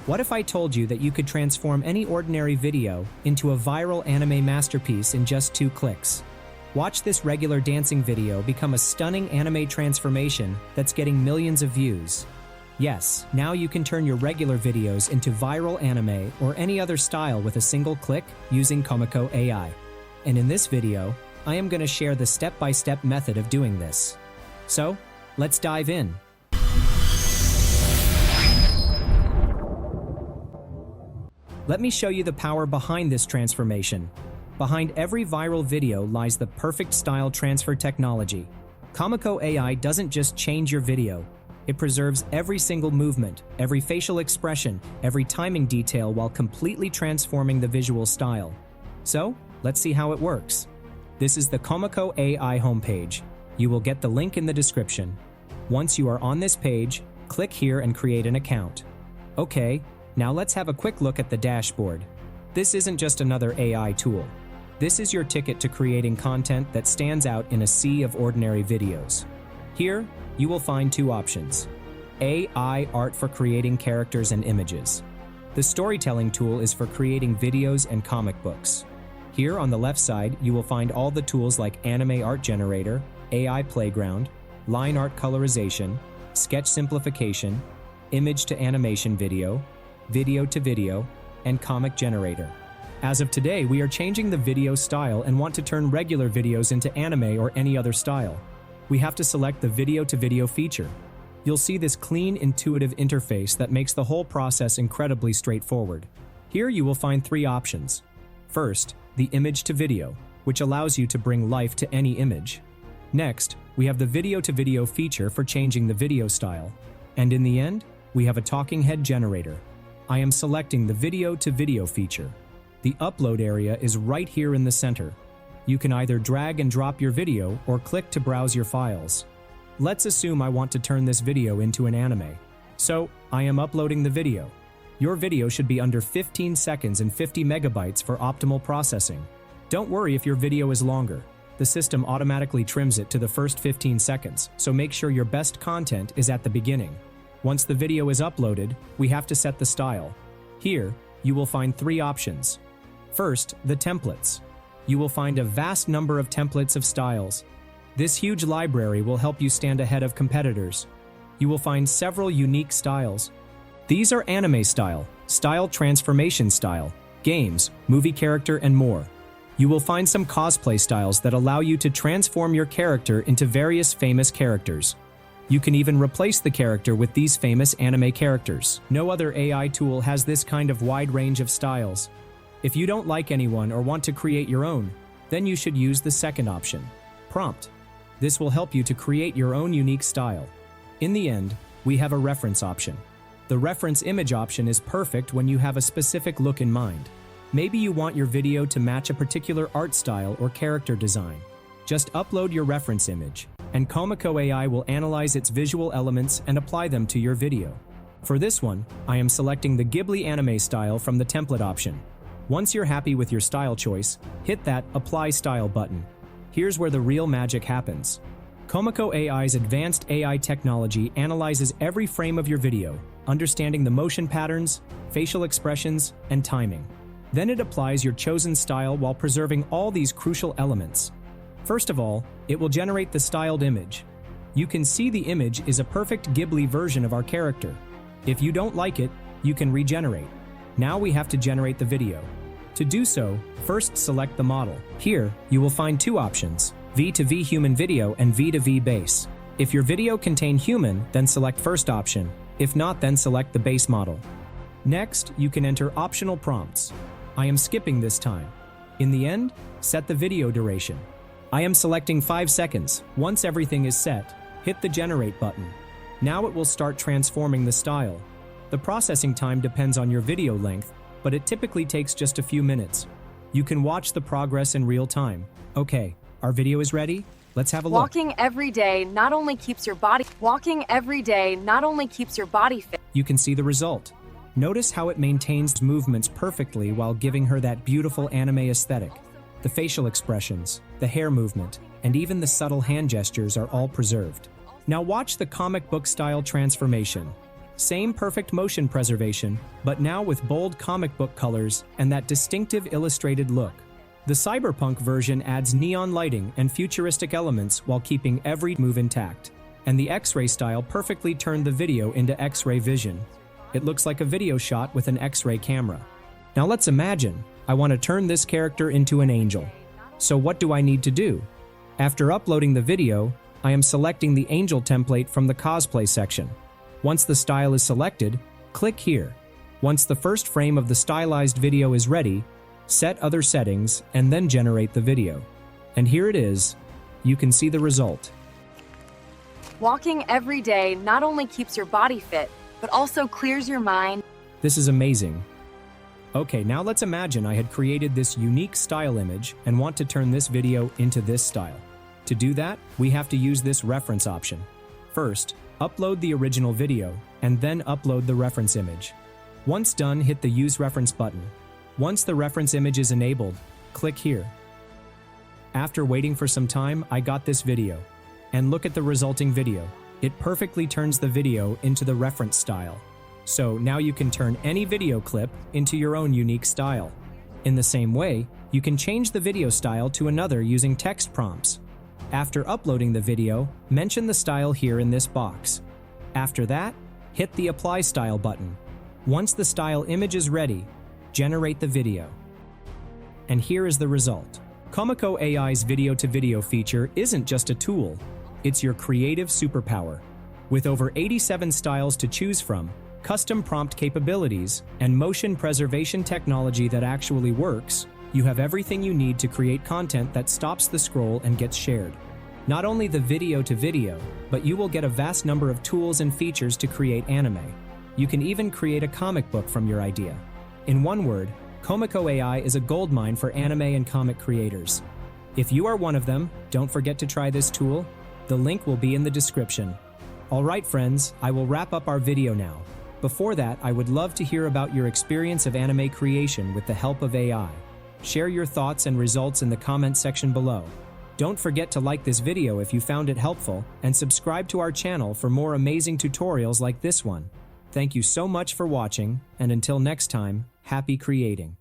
What if I told you that you could transform any ordinary video into a viral anime masterpiece in just 2 clicks? Watch this regular dancing video become a stunning anime transformation that's getting millions of views. Yes, now you can turn your regular videos into viral anime or any other style with a single click using Komiko AI. And in this video, I am going to share the step-by-step method of doing this. So, let's dive in. Let me show you the power behind this transformation. Behind every viral video lies the perfect style transfer technology. Komiko AI doesn't just change your video. It preserves every single movement, every facial expression, every timing detail while completely transforming the visual style. So, let's see how it works. This is the Komiko AI homepage. You will get the link in the description. Once you are on this page, click here and create an account. Okay. Now let's have a quick look at the dashboard. This isn't just another AI tool. This is your ticket to creating content that stands out in a sea of ordinary videos. Here, you will find 2 options. AI art for creating characters and images. The storytelling tool is for creating videos and comic books. Here on the left side, you will find all the tools like Anime Art Generator, AI Playground, Line Art Colorization, Sketch Simplification, Image to Animation Video, Video to Video, and Comic Generator. As of today, we are changing the video style and want to turn regular videos into anime or any other style. We have to select the Video to Video feature. You'll see this clean, intuitive interface that makes the whole process incredibly straightforward. Here you will find 3 options. First, the Image to Video, which allows you to bring life to any image. Next, we have the Video to Video feature for changing the video style. And in the end, we have a talking head generator. I am selecting the Video to Video feature. The upload area is right here in the center. You can either drag and drop your video or click to browse your files. Let's assume I want to turn this video into an anime. So, I am uploading the video. Your video should be under 15 seconds and 50 megabytes for optimal processing. Don't worry if your video is longer. The system automatically trims it to the first 15 seconds, so make sure your best content is at the beginning. Once the video is uploaded, we have to set the style. Here, you will find 3 options. First, the templates. You will find a vast number of templates of styles. This huge library will help you stand ahead of competitors. You will find several unique styles. These are anime style, style transformation style, games, movie character, and more. You will find some cosplay styles that allow you to transform your character into various famous characters. You can even replace the character with these famous anime characters. No other AI tool has this kind of wide range of styles. If you don't like anyone or want to create your own, then you should use the second option, Prompt. This will help you to create your own unique style. In the end, we have a reference option. The reference image option is perfect when you have a specific look in mind. Maybe you want your video to match a particular art style or character design. Just upload your reference image, and Komiko AI will analyze its visual elements and apply them to your video. For this one, I am selecting the Ghibli anime style from the template option. Once you're happy with your style choice, hit that Apply Style button. Here's where the real magic happens. Komiko AI's advanced AI technology analyzes every frame of your video, understanding the motion patterns, facial expressions, and timing. Then it applies your chosen style while preserving all these crucial elements. First of all, it will generate the styled image. You can see the image is a perfect Ghibli version of our character. If you don't like it, you can regenerate. Now we have to generate the video. To do so, first select the model. Here, you will find 2 options, V to V human video and V to V base. If your video contains human, then select first option. If not, then select the base model. Next, you can enter optional prompts. I am skipping this time. In the end, set the video duration. I am selecting 5 seconds. Once everything is set, hit the Generate button. Now it will start transforming the style. The processing time depends on your video length, but it typically takes just a few minutes. You can watch the progress in real time. Okay, our video is ready. Let's have a look. Walking every day not only keeps your body fit. You can see the result. Notice how it maintains movements perfectly while giving her that beautiful anime aesthetic. The facial expressions, the hair movement, and even the subtle hand gestures are all preserved. Now watch the comic book style transformation. Same perfect motion preservation, but now with bold comic book colors and that distinctive illustrated look. The cyberpunk version adds neon lighting and futuristic elements while keeping every move intact. And the X-ray style perfectly turned the video into X-ray vision. It looks like a video shot with an X-ray camera. Now let's imagine, I want to turn this character into an angel. So what do I need to do? After uploading the video, I am selecting the angel template from the cosplay section. Once the style is selected, click here. Once the first frame of the stylized video is ready, set other settings and then generate the video. And here it is. You can see the result. Walking every day not only keeps your body fit, but also clears your mind. This is amazing. Okay, now let's imagine I had created this unique style image and want to turn this video into this style. To do that, we have to use this reference option. First, upload the original video, and then upload the reference image. Once done, hit the Use Reference button. Once the reference image is enabled, click here. After waiting for some time, I got this video. And look at the resulting video. It perfectly turns the video into the reference style. So now you can turn any video clip into your own unique style. In the same way, you can change the video style to another using text prompts. After uploading the video, mention the style here in this box. After that, hit the Apply Style button. Once the style image is ready, generate the video. And here is the result. Komiko AI's video-to-video feature isn't just a tool, it's your creative superpower. With over 87 styles to choose from, custom prompt capabilities, and motion preservation technology that actually works, you have everything you need to create content that stops the scroll and gets shared. Not only the video-to-video, but you will get a vast number of tools and features to create anime. You can even create a comic book from your idea. In one word, Komiko AI is a goldmine for anime and comic creators. If you are one of them, don't forget to try this tool. The link will be in the description. Alright friends, I will wrap up our video now. Before that, I would love to hear about your experience of anime creation with the help of AI. Share your thoughts and results in the comment section below. Don't forget to like this video if you found it helpful, and subscribe to our channel for more amazing tutorials like this one. Thank you so much for watching, and until next time, happy creating.